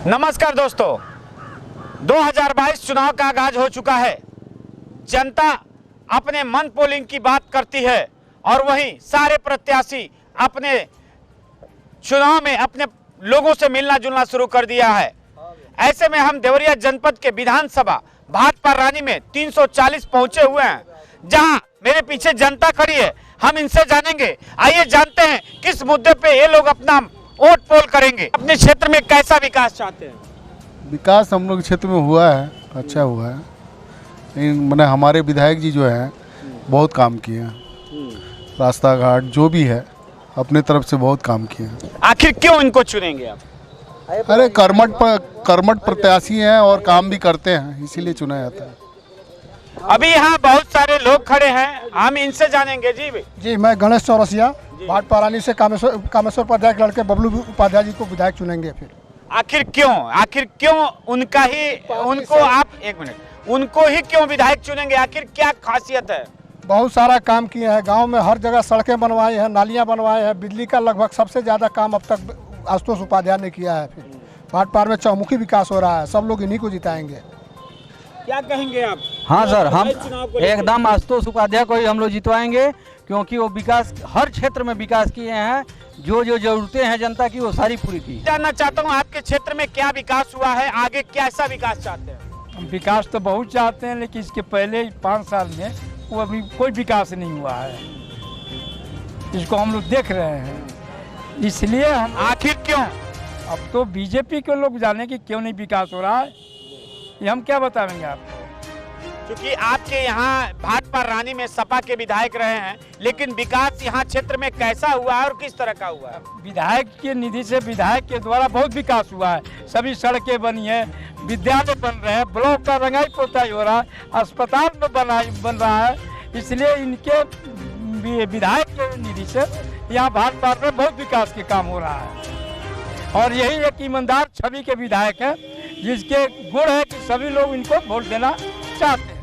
नमस्कार दोस्तों, 2022 चुनाव का आगाज हो चुका है। जनता अपने मन पोलिंग की बात करती है और वहीं सारे प्रत्याशी अपने चुनाव में अपने लोगों से मिलना जुलना शुरू कर दिया है। ऐसे में हम देवरिया जनपद के विधानसभा भाटपारा रानी में 340 पहुंचे हुए हैं, जहां मेरे पीछे जनता खड़ी है। हम इनसे जानेंगे, आइए जानते हैं किस मुद्दे पे ये लोग अपना वोट पोल करेंगे। अपने क्षेत्र में कैसा विकास चाहते हैं? विकास हम लोग क्षेत्र में हुआ है, अच्छा हुआ है। लेकिन मैंने हमारे विधायक जी जो हैं बहुत काम किए हैं, रास्ता घाट जो भी है अपने तरफ से बहुत काम किए हैं। आखिर क्यों इनको चुनेंगे आप? अरे कर्मठ प्रत्याशी हैं और काम भी करते हैं, इसीलिए चुना जाता है। अभी यहाँ बहुत सारे लोग खड़े हैं, हम इनसे जानेंगे। जी, मैं गणेश चौरसिया भाटपारा रानी से कामेश्वर उपाध्याय के लड़के बबलू उपाध्याय जी को विधायक चुनेंगे। फिर आखिर क्यों उनका ही उनको आप एक मिनट उनको ही क्यों विधायक चुनेंगे? आखिर क्या खासियत है? बहुत सारा काम किए हैं, गांव में हर जगह सड़कें बनवाई हैं, नालियां बनवाए हैं, बिजली का लगभग सबसे ज़्यादा काम अब तक आशुतोष उपाध्याय ने किया है। फिर भाटपारा में चौमुखी विकास हो रहा है, सब लोग इन्हीं को जिताएंगे। क्या कहेंगे आप? हाँ सर, हम एकदम आशुतोष उपाध्याय को ही हम लोग जितवाएंगे, क्योंकि वो विकास हर क्षेत्र में विकास किए हैं। जो जरूरतें हैं जनता की वो सारी पूरी की। जानना चाहता हूँ आपके क्षेत्र में क्या विकास हुआ है, आगे कैसा विकास चाहते हैं? विकास तो बहुत चाहते हैं, लेकिन इसके पहले 5 साल में वो अभी कोई विकास नहीं हुआ है। इसको हम लोग देख रहे हैं, इसलिए हम आखिर क्यों? अब तो बीजेपी के लोग जाने कि क्यों नहीं विकास हो रहा है, ये हम क्या बताएंगे आपको। क्योंकि आपके यहाँ भाटपारा रानी में सपा के विधायक रहे हैं, लेकिन विकास यहाँ क्षेत्र में कैसा हुआ है और किस तरह का हुआ है? विधायक के निधि से, विधायक के द्वारा बहुत विकास हुआ है। सभी सड़कें बनी है, विद्यालय बन रहे हैं, ब्लॉक का रंगाई पोताई हो रहा है, अस्पताल में बन रहा है। इसलिए इनके विधायक के निधि से यहाँ भाटपारा में बहुत विकास के काम हो रहा है। और यही एक ईमानदार छवि के विधायक है, जिसके गुण है कि सभी लोग इनको वोट देना चाहते हैं।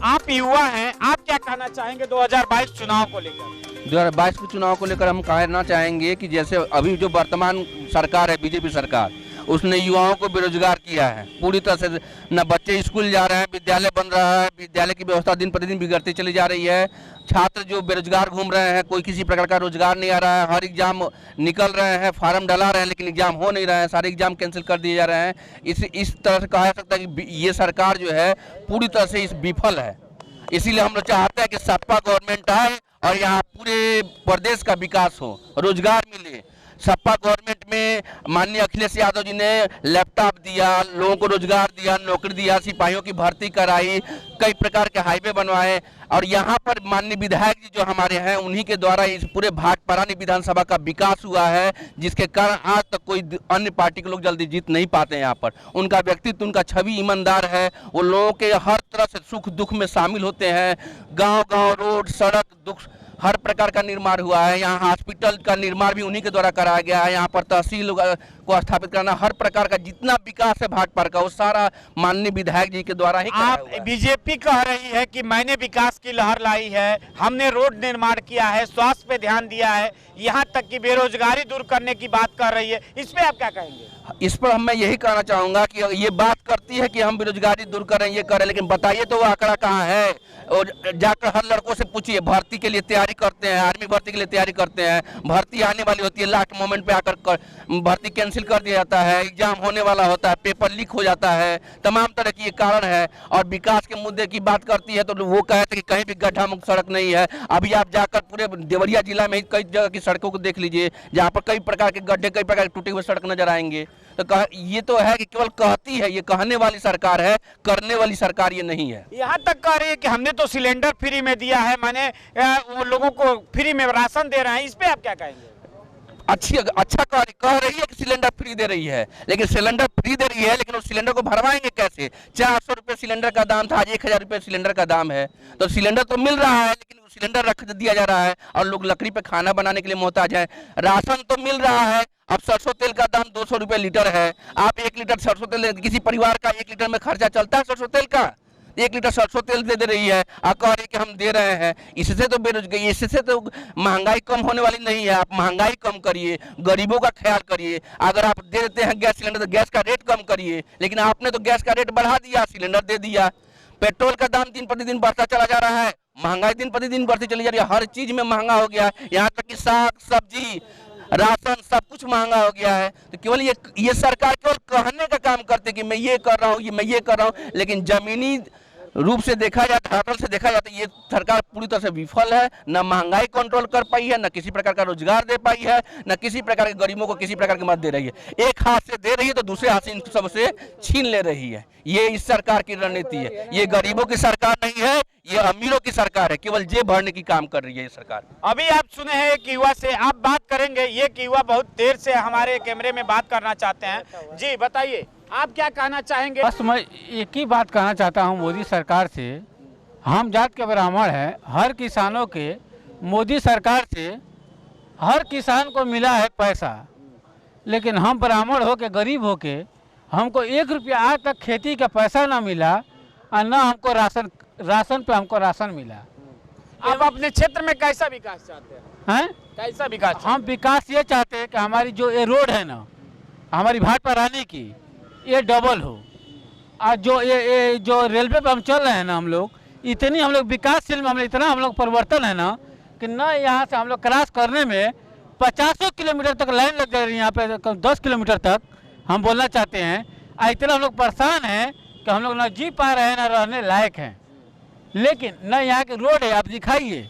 आप युवा हैं, आप क्या कहना चाहेंगे 2022 चुनाव को लेकर? 2022 के चुनाव को लेकर हम कहना चाहेंगे कि जैसे अभी जो वर्तमान सरकार है, बीजेपी सरकार, उसने युवाओं को बेरोजगार किया है पूरी तरह से। न बच्चे स्कूल जा रहे हैं, विद्यालय बन रहा है, विद्यालय की व्यवस्था दिन प्रतिदिन बिगड़ती चली जा रही है। छात्र जो बेरोजगार घूम रहे हैं, कोई किसी प्रकार का रोजगार नहीं आ रहा है। हर एग्जाम निकल रहे हैं, फार्म डला रहे हैं, लेकिन एग्जाम हो नहीं रहे हैं, सारे एग्जाम कैंसिल कर दिए जा रहे हैं। इस तरह से कहा जा सकता है कि ये सरकार जो है पूरी तरह से विफल है। इसीलिए हम लोग चाहते हैं कि सपा गवर्नमेंट आए और यहाँ पूरे प्रदेश का विकास हो, रोजगार मिले। सपा गवर्नमेंट में माननीय अखिलेश यादव जी ने लैपटॉप दिया, लोगों को रोजगार दिया, नौकरी दिया, सिपाहियों की भर्ती कराई, कई प्रकार के हाईवे बनवाए। और यहाँ पर माननीय विधायक जी जो हमारे हैं, उन्हीं के द्वारा इस पूरे भाटपारा विधानसभा का विकास हुआ है, जिसके कारण आज तक कोई अन्य पार्टी के लोग जल्दी जीत नहीं पाते हैं। यहाँ पर उनका व्यक्तित्व, उनका छवि ईमानदार है। वो लोगों के हर तरह से सुख दुख में शामिल होते हैं। गांव-गांव, रोड, सड़क, दुख, हर प्रकार का निर्माण हुआ है। यहाँ हॉस्पिटल का निर्माण भी उन्हीं के द्वारा कराया गया है। यहाँ पर तहसील को स्थापित करना, हर प्रकार का जितना विकास है भाटपारा का, वो सारा माननीय विधायक जी के द्वारा ही कराया हुआ है। बीजेपी कह रही है कि मैंने विकास की लहर लाई है, हमने रोड निर्माण किया है, स्वास्थ्य पे ध्यान दिया है, यहाँ तक कि बेरोजगारी दूर करने की बात कर रही है। इस पे आप क्या कहेंगे? इस पर मैं यही कहना चाहूँगा कि ये बात करती है कि हम बेरोजगारी दूर कर रहे हैं, ये कर रहे हैं, लेकिन बताइए तो वो आंकड़ा कहाँ है? और जाकर हर लड़कों से पूछिए, भर्ती के लिए तैयारी करते हैं, आर्मी भर्ती के लिए तैयारी करते हैं, भर्ती आने वाली होती है, लास्ट मोमेंट पे आकर भर्ती कैंसिल कर दिया जाता है, एग्जाम होने वाला होता है, पेपर लीक हो जाता है, तमाम तरह की ये कारण है। और विकास के मुद्दे की बात करती है तो वो कहते हैं कि कहीं भी गड्ढा मुक्त सड़क नहीं है। अभी आप जाकर पूरे देवरिया जिला में कई जगह की सड़कों को देख लीजिए, जहाँ पर कई प्रकार के गड्ढे, कई प्रकार के टूटे हुए सड़क नजर आएंगे। तो ये तो है कि केवल कहती है, ये कहने वाली सरकार है, करने वाली सरकार ये नहीं है। यहाँ तक कह रही है कि हमने तो सिलेंडर फ्री में दिया है, माने वो लोगों को फ्री में राशन दे रहे हैं। इस पे आप क्या कहेंगे? अच्छा कार्य कह रही है कि सिलेंडर फ्री दे रही है, लेकिन सिलेंडर फ्री दे रही है, लेकिन उस सिलेंडर को भरवाएंगे कैसे? 400 रुपये सिलेंडर का दाम था, आज 1000 रुपये सिलेंडर का दाम है। तो सिलेंडर तो मिल रहा है, लेकिन सिलेंडर रख दिया जा रहा है और लोग लकड़ी पे खाना बनाने के लिए मोहताज है। राशन तो मिल रहा है, अब सरसों तेल का दाम 200 रुपये लीटर है। आप 1 लीटर सरसों तेल, किसी परिवार का 1 लीटर में खर्चा चलता है सरसों तेल का? 1 लीटर सरसों तेल दे रही है और कह रही कि हम दे रहे हैं। इससे तो बेरोजगारी, इससे तो महंगाई कम होने वाली नहीं है। आप महंगाई कम करिए, गरीबों का ख्याल करिए। अगर आप दे देते हैं गैस सिलेंडर तो गैस का रेट कम करिए, लेकिन आपने तो गैस का रेट बढ़ा दिया, सिलेंडर दे दिया। पेट्रोल का दाम दिन प्रतिदिन बढ़ता चला जा रहा है, महंगाई दिन प्रतिदिन बढ़ती चली जा रही है, हर चीज में महंगा हो गया है, यहाँ तक कि साग सब्जी राशन सब कुछ महंगा हो गया है। तो केवल ये सरकार केवल कहने का काम करते कि मैं ये कर रहा हूँ, मैं ये कर रहा हूँ, लेकिन जमीनी रूप से देखा जाए, धरातल से देखा जाए तो ये सरकार पूरी तरह से विफल है। न महंगाई कंट्रोल कर पाई है, न किसी प्रकार का रोजगार दे पाई है, न किसी प्रकार के गरीबों को किसी प्रकार की मदद दे रही है। एक हाथ से दे रही है तो दूसरे हाथ से इन सबसे छीन ले रही है। ये इस सरकार की रणनीति है। ये गरीबों की सरकार नहीं है, ये अमीरों की सरकार है, केवल जेब भरने की काम कर रही है ये सरकार। अभी आप सुने हैं एक युवा से, आप बात करेंगे। ये युवा बहुत देर से हमारे कैमरे में बात करना चाहते हैं। जी बताइए, आप क्या कहना चाहेंगे? बस मैं एक ही बात कहना चाहता हूँ मोदी सरकार से, हम जात के ब्राह्मण हैं, हर किसानों के मोदी सरकार से हर किसान को मिला है पैसा, लेकिन हम ब्राह्मण हो के गरीब हो के हमको 1 रुपया आज तक खेती का पैसा ना मिला और ना हमको राशन पे हमको राशन मिला। आप अपने क्षेत्र में कैसा विकास चाहते हैं? हैं? कैसा विकास? हम विकास ये चाहते हैं कि हमारी जो ये रोड है ना, हमारी भाटपा रानी की, ये डबल हो। आज जो ये जो रेलवे पे हम चल रहे हैं ना, हम लोग इतनी हम लोग विकासशील में इतना हम लोग परिवर्तन है ना कि ना यहाँ से हम लोग क्रॉस करने में 50 किलोमीटर तक लाइन लग जा रही है, यहाँ पे 10 किलोमीटर तक हम बोलना चाहते हैं। इतना हम लोग परेशान हैं कि हम लोग ना जी पा रहे हैं ना रहने लायक हैं। लेकिन न यहाँ की रोड है, आप दिखाइए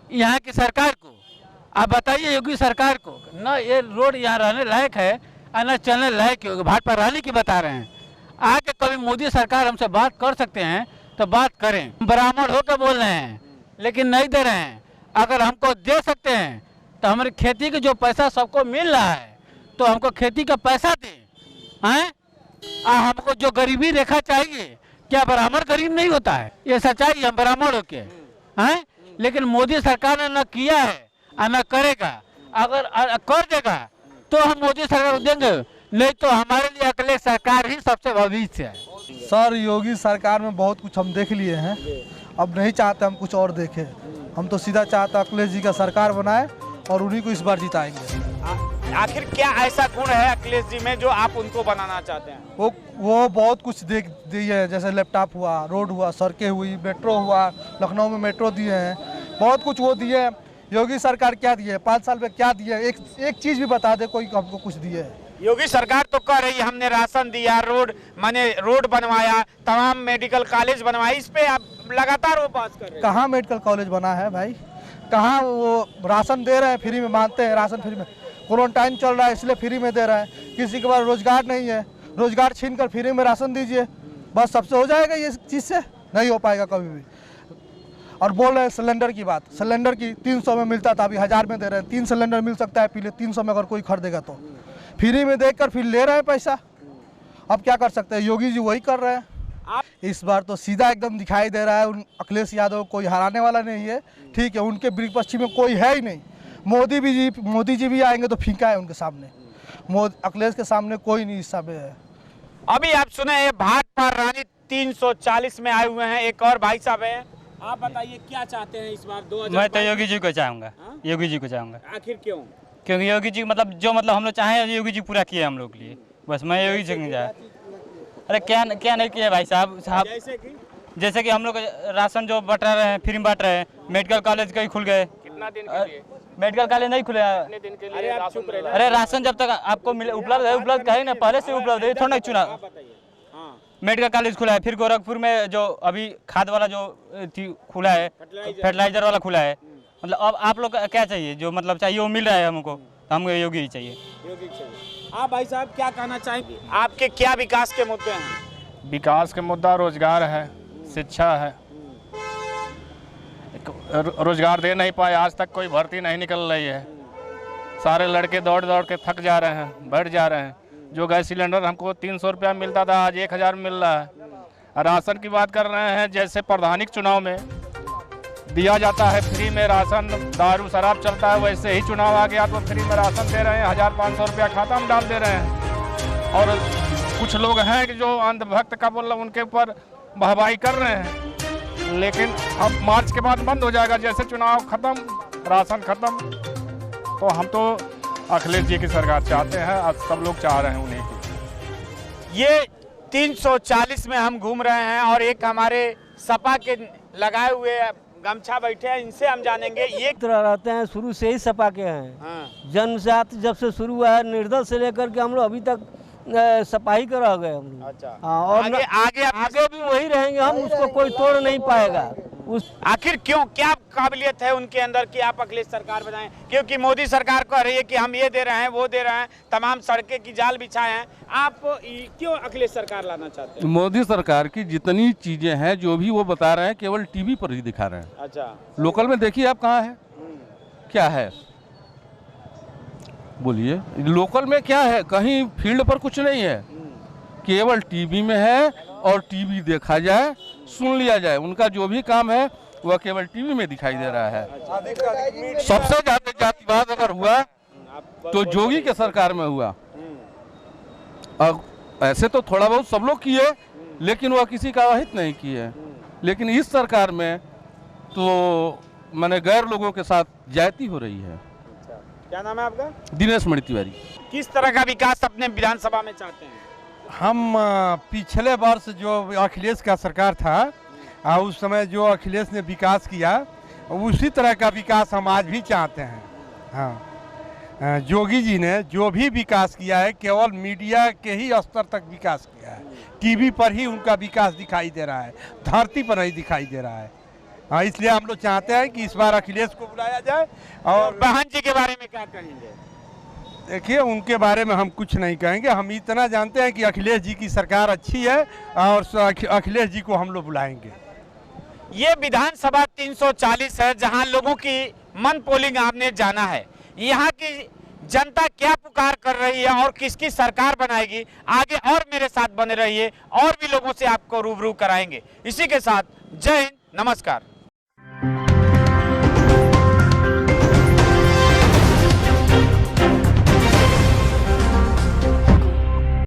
यहाँ की सरकार को, आप बताइए योगी सरकार को, न ये रोड यहाँ रहने लायक है और न चलने लायक है। भाजपा रानी की बता रहे हैं। आके कभी मोदी सरकार हमसे बात कर सकते हैं तो बात करें। ब्राह्मण होकर बोल रहे हैं लेकिन नहीं दे रहे हैं। अगर हमको दे सकते हैं तो हमारी खेती का जो पैसा सबको मिल रहा है तो हमको खेती का पैसा दें हैं। हमको जो गरीबी रेखा चाहिए, क्या ब्राह्मण गरीब नहीं होता है? ये सच्चाई, हम ब्राह्मण होके हैं, लेकिन मोदी सरकार ने न किया है और न करेगा। अगर कर देगा तो हम मोदी सरकार को देंगे, नहीं तो हमारे लिए अखिलेश सरकार ही सबसे भविष्य है। सर योगी सरकार में बहुत कुछ हम देख लिए हैं, अब नहीं चाहते हम कुछ और देखें। हम तो सीधा चाहते अखिलेश जी का सरकार बनाए और उन्हीं को इस बार जिताएंगे। आखिर क्या ऐसा गुण है अखिलेश जी में जो आप उनको बनाना चाहते हैं? वो बहुत कुछ देख दिए हैं, जैसे लैपटॉप हुआ, रोड हुआ, सड़कें हुई, मेट्रो हुआ, लखनऊ में मेट्रो दिए हैं, बहुत कुछ वो दिए हैं। योगी सरकार क्या दिए, 5 साल में क्या दिए? एक चीज़ भी बता दे कोई हमको कुछ दिए है। योगी सरकार तो कह रही है हमने राशन दिया, रोड बनवाया, तमाम मेडिकल कॉलेज बनवाए, इस पे आप लगातार वो बात कर रहे हैं। कहाँ मेडिकल कॉलेज बना है भाई? कहाँ वो राशन दे रहे हैं फ्री में, मानते हैं राशन फ्री में, क्वारंटाइन चल रहा है इसलिए फ्री में दे रहा है। किसी के पास रोजगार नहीं है, रोजगार छीन कर फ्री में राशन दीजिए, बस सबसे हो जाएगा। ये चीज़ से नहीं हो पाएगा कभी भी। और बोल रहे हैं सिलेंडर की बात, सिलेंडर की 300 में मिलता था, अभी 1000 में दे रहे हैं। 3 सिलेंडर मिल सकता है पहले 300 में, अगर कोई खरीदेगा तो फ्री में देकर फिर ले रहे हैं पैसा। अब क्या कर सकते हैं, योगी जी वही कर रहे हैं। इस बार तो सीधा एकदम दिखाई दे रहा है अखिलेश यादव कोई हराने वाला नहीं है। ठीक है, उनके विपक्षी में कोई है ही नहीं। मोदी जी भी आएंगे तो फीका है उनके सामने, अखिलेश के सामने कोई नहीं इस समय है। अभी आप सुने ये भाजपा रानी 340 में आए हुए हैं। एक और भाई साहब हैं, आप बताइए क्या चाहते हैं इस बार 2022? मैं तो योगी जी को चाहूँगा। योगी जी को चाहूँगा। आखिर क्यों? क्योंकि योगी जी जो हम लोग चाहें योगी जी पूरा किए हम लोग के लिए, बस मैं योगी जी को चाहे। अरे क्या नहीं किया भाई साहब? जैसे कि हम लोग राशन जो बट रहे हैं, फ्री में बांट रहे हैं, मेडिकल कॉलेज कहीं खुल गए। कितना दिन के लिए? मेडिकल कॉलेज नहीं खुले। अरे आप चुप रहे। अरे राशन जब तक आपको मिले उपलब्ध कहे ना, पहले से उपलब्ध है, थोड़ा ना चुना। मेडिकल कॉलेज खुला है, फिर गोरखपुर में जो अभी खाद वाला जो खुला है, फर्टिलाइजर वाला खुला है। मतलब अब आप लोग क्या चाहिए, जो मतलब चाहिए वो मिल रहा है हमको, तो हमको योगी ही चाहिए। आप भाई साहब क्या कहना चाहेंगे? आपके क्या विकास के मुद्दे हैं? विकास के मुद्दा रोजगार है, शिक्षा है। रोजगार दे नहीं पाए, आज तक कोई भर्ती नहीं निकल रही है। सारे लड़के दौड़ के थक जा रहे हैं, बैठ जा रहे हैं। जो गैस सिलेंडर हमको 300 रुपया मिलता था, आज 1000 मिल रहा है। राशन की बात कर रहे हैं, जैसे प्रधानिक चुनाव में दिया जाता है फ्री में राशन, दारू शराब चलता है, वैसे ही चुनाव आ गया तो फ्री में राशन दे रहे हैं। 1500 रुपया खाता में डाल दे रहे हैं। और कुछ लोग हैं कि जो अंधभक्त का बोल, उनके ऊपर वाहवाही कर रहे हैं, लेकिन अब मार्च के बाद बंद हो जाएगा। जैसे चुनाव खत्म, राशन खत्म, तो हम तो अखिलेश जी की सरकार चाहते हैं। आज सब लोग चाह रहे हैं उन्हीं की। ये 340 में हम घूम रहे हैं और एक हमारे सपा के लगाए हुए गमछा बैठे हैं, इनसे हम जानेंगे। ये तरह रहते हैं, शुरू से ही सपा के हैं। हाँ। जन्मजात जब से शुरू हुआ है, निर्दल से लेकर के हम लोग अभी तक सपा ही का रह गए हम लोग। अच्छा। हाँ, और आगे भी वही रहेंगे हम, उसको कोई तोड़ नहीं पाएगा। आखिर क्यों, क्या काबिलियत है उनके अंदर कि आप अखिलेश सरकार बनाएं? क्योंकि मोदी सरकार कह रही है कि हम ये दे रहे हैं, वो दे रहे हैं, तमाम सड़कें की जाल बिछाए हैं। आप क्यों अखिलेश सरकार लाना चाहते हैं? मोदी सरकार की जितनी चीजें हैं, जो भी वो बता रहे हैं, केवल टीवी पर ही दिखा रहे हैं। अच्छा। लोकल में देखिए आप कहाँ है, क्या है, बोलिए। लोकल में क्या है? कहीं फील्ड पर कुछ नहीं है, केवल टीवी में है। और टीवी देखा जाए, सुन लिया जाए, उनका जो भी काम है वह केवल टीवी में दिखाई दे रहा है। सबसे ज्यादा जातिवाद अगर हुआ तो योगी के सरकार में हुआ। अब ऐसे तो थोड़ा बहुत सब लोग किए, लेकिन वह किसी का अहित नहीं किए। लेकिन इस सरकार में तो मैंने गैर लोगों के साथ जाति हो रही है। क्या नाम है आपका? दिनेश मणि तिवारी। किस तरह का विकास अपने विधानसभा में चाहते हैं? हम पिछले वर्ष जो अखिलेश का सरकार था, उस समय जो अखिलेश ने विकास किया, उसी तरह का विकास हम आज भी चाहते हैं। हाँ, योगी जी ने जो भी विकास किया है, केवल मीडिया के ही स्तर तक विकास किया है। टीवी पर ही उनका विकास दिखाई दे रहा है, धरती पर नहीं दिखाई दे रहा है। हाँ, इसलिए हम लोग चाहते हैं कि इस बार अखिलेश को बुलाया जाए। और बहन जी के बारे में क्या कहेंगे? देखिए, उनके बारे में हम कुछ नहीं कहेंगे। हम इतना जानते हैं कि अखिलेश जी की सरकार अच्छी है और अखिलेश जी को हम लोग बुलाएंगे। ये विधानसभा 340 है, जहां लोगों की मन पोलिंग आपने जाना है। यहाँ की जनता क्या पुकार कर रही है और किसकी सरकार बनाएगी, आगे और मेरे साथ बने रहिए और भी लोगों से आपको रूबरू कराएंगे। इसी के साथ जय हिंद, नमस्कार।